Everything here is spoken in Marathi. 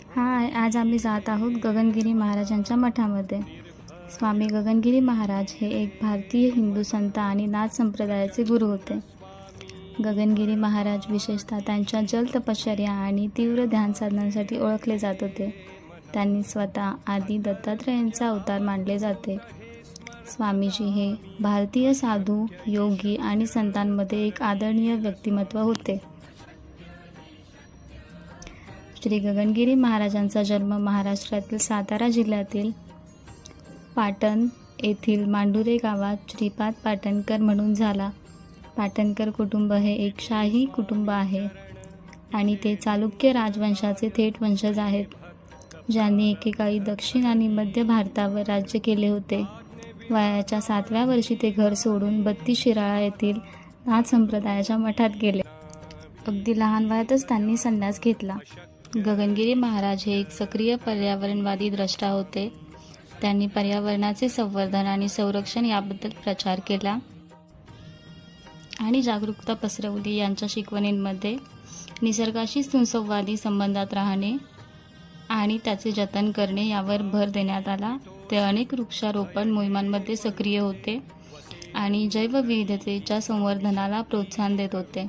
हाय, आज आम्ही जात आहोत गगनगिरी महाराजांच्या मठामध्ये. स्वामी गगनगिरी महाराज हे एक भारतीय हिंदू संत आणि नाथ संप्रदायाचे गुरु होते. गगनगिरी महाराज विशेषतः त्यांच्या जल तपश्चर्या आणि तीव्र ध्यान साधनांसाठी ओळखले जात होते. त्यांनी स्वतः आदी दत्तात्रेयांचा अवतार मानले जाते. स्वामीजी हे भारतीय साधू, योगी आणि संतांमध्ये एक आदरणीय व्यक्तिमत्व होते. श्री गगनगिरी महाराजांचा जन्म महाराष्ट्रातील सातारा जिल्ह्यातील पाटण येथील मांडुरे गावात श्रीपाद पाटणकर म्हणून झाला. पाटणकर कुटुंब हे एक शाही कुटुंब आहे आणि ते चालुक्य राजवंशाचे थेट वंशज आहेत, ज्यांनी एकेकाळी दक्षिण आणि मध्य भारतावर राज्य केले होते. वयाच्या 7व्या वर्षी ते घर सोडून बत्ती शिराळा येथील नाथ संप्रदायाच्या मठात गेले. अगदी लहान वयातच त्यांनी संन्यास घेतला. गगनगिरी महाराज हे एक सक्रिय पर्यावरणवादी द्रष्टा होते. त्यांनी पर्यावरणाचे संवर्धन आणि संरक्षण याबद्दल प्रचार केला आणि जागरूकता पसरवली. यांच्या शिकवणींमध्ये निसर्गाशी सुसंवादी संबंधात राहणे आणि त्याचे जतन करणे यावर भर देण्यात आला. ते अनेक वृक्षारोपण मोहिमांमध्ये सक्रिय होते आणि जैवविविधतेच्या संवर्धनाला प्रोत्साहन देत होते.